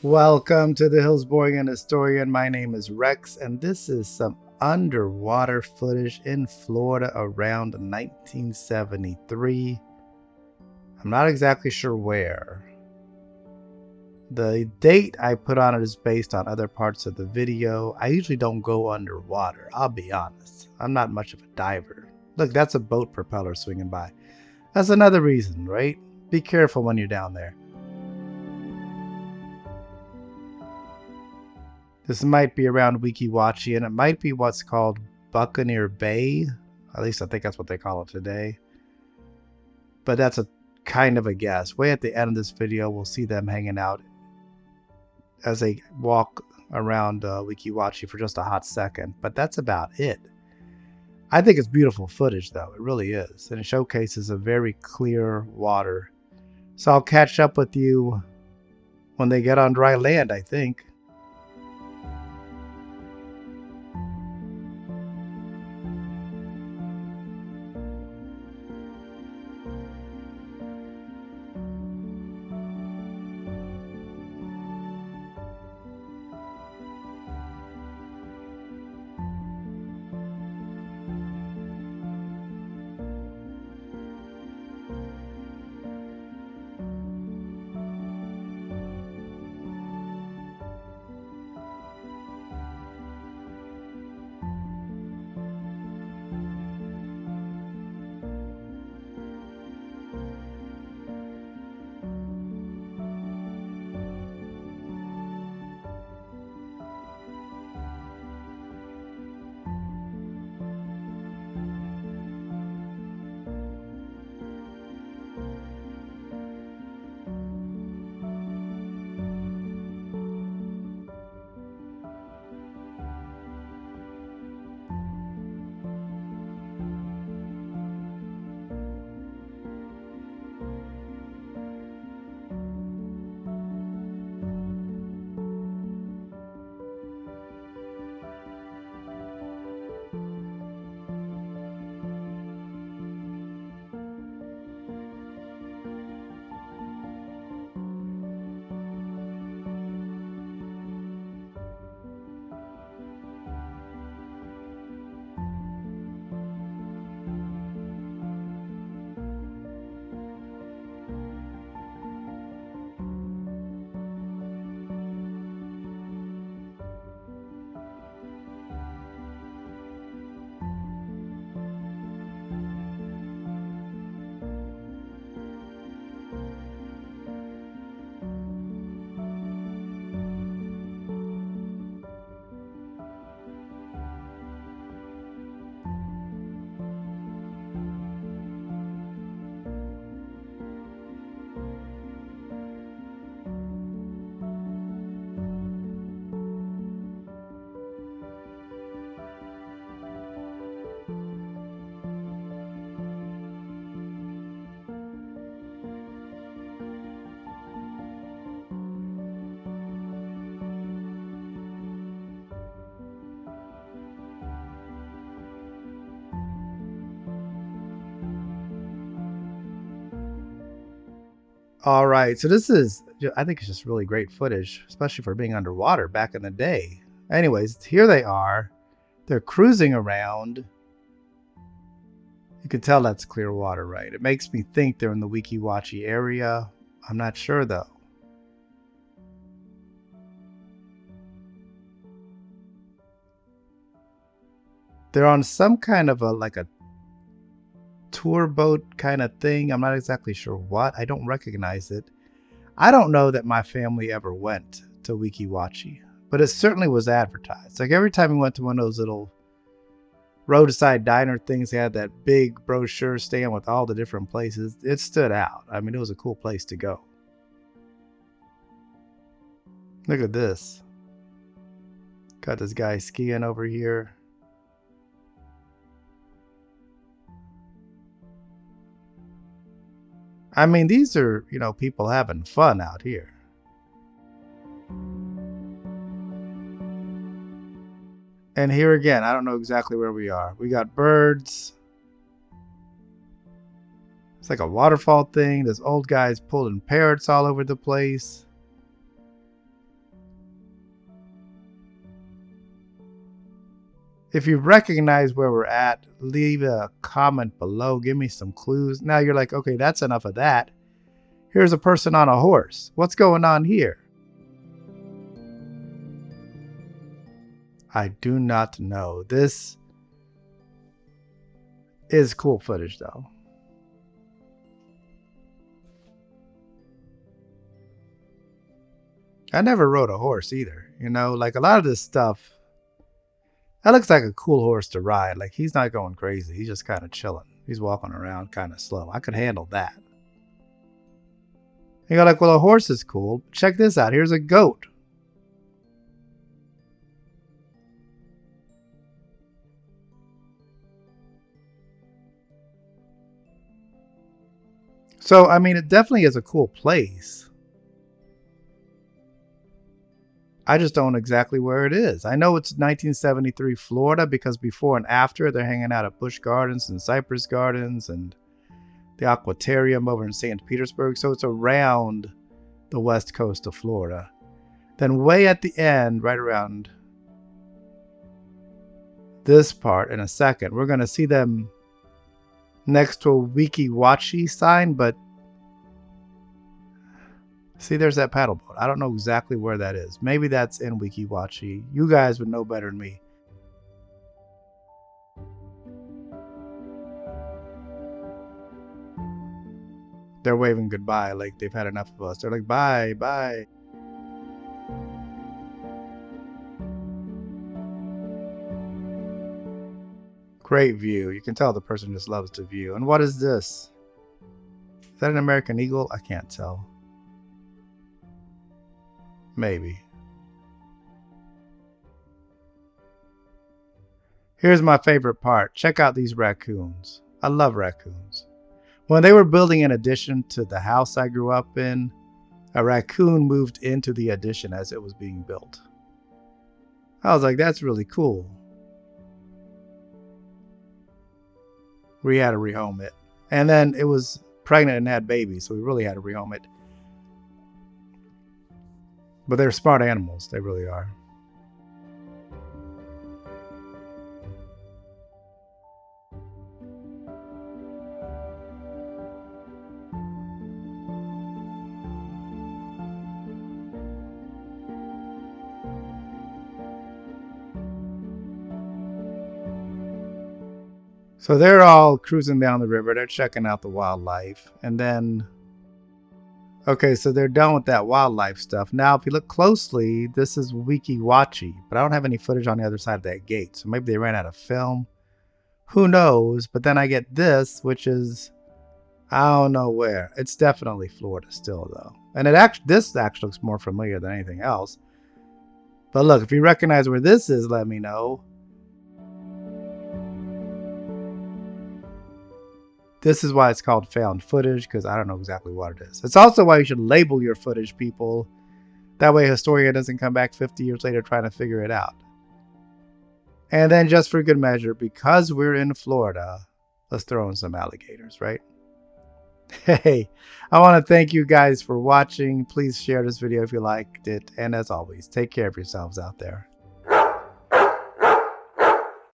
Welcome to the Hillsborian Historian. My name is Rex, and this is some underwater footage in Florida around 1973. I'm not exactly sure where. The date I put on it is based on other parts of the video. I usually don't go underwater, I'll be honest. I'm not much of a diver. Look, that's a boat propeller swinging by. That's another reason, right? Be careful when you're down there. This might be around Weeki Wachee, and it might be what's called Buccaneer Bay. At least I think that's what they call it today. But that's a kind of a guess. Way at the end of this video, we'll see them hanging out as they walk around Weeki Wachee for just a hot second. But that's about it. I think it's beautiful footage, though. It really is. And it showcases a very clear water. So I'll catch up with you when they get on dry land, I think. All right, so this is, I think it's just really great footage, especially for being underwater back in the day. Anyways, here they are. They're cruising around. You can tell that's clear water, right? It makes me think they're in the Weeki Wachee area. I'm not sure though. They're on some kind of a tour boat kind of thing. I'm not exactly sure what. I don't recognize it. I don't know that my family ever went to Weeki Wachee, but it certainly was advertised. Like every time we went to one of those little roadside diner things, they had that big brochure stand with all the different places. It stood out. I mean, it was a cool place to go. Look at this. Got this guy skiing over here. I mean, these are, people having fun out here. And here again, I don't know exactly where we are. We got birds. It's like a waterfall thing. There's old guys pulling parrots all over the place. If you recognize where we're at, leave a comment below. Give me some clues. Now you're like, okay, that's enough of that. Here's a person on a horse. What's going on here? I do not know. This is cool footage though. I never rode a horse either. You know, like a lot of this stuff, that looks like a cool horse to ride. Like he's not going crazy. He's just kind of chilling. He's walking around kind of slow. I could handle that. You go like, well, a horse is cool. Check this out. Here's a goat. So, I mean, it definitely is a cool place. I just don't know exactly where it is. I know it's 1973 Florida because before and after they're hanging out at Busch Gardens and Cypress Gardens and the Aquatarium over in St. Petersburg. So it's around the west coast of Florida. Then way at the end, right around this part in a second, we're going to see them next to a Weeki Wachee sign, but see, there's that paddle boat. I don't know exactly where that is. Maybe that's in Weeki Wachee. You guys would know better than me. They're waving goodbye like they've had enough of us. They're like, bye, bye. Great view. You can tell the person just loves to view. And what is this? Is that an American Eagle? I can't tell. Maybe. Here's my favorite part. Check out these raccoons. I love raccoons. When they were building an addition to the house I grew up in, a raccoon moved into the addition as it was being built. I was like, that's really cool. We had to rehome it. And then it was pregnant and had babies, so we really had to rehome it. But they're smart animals. They really are. So they're all cruising down the river. They're checking out the wildlife. And then, okay, so they're done with that wildlife stuff. Now, if you look closely, this is Weeki Wachee, but I don't have any footage on the other side of that gate. So maybe they ran out of film. Who knows? But then I get this, which is, I don't know where. It's definitely Florida still, though. And this actually looks more familiar than anything else. But look, if you recognize where this is, let me know. This is why it's called found footage, because I don't know exactly what it is. It's also why you should label your footage, people. That way a historian doesn't come back 50 years later trying to figure it out. And then just for good measure, because we're in Florida, let's throw in some alligators, right? Hey, I want to thank you guys for watching. Please share this video if you liked it. And as always, take care of yourselves out there.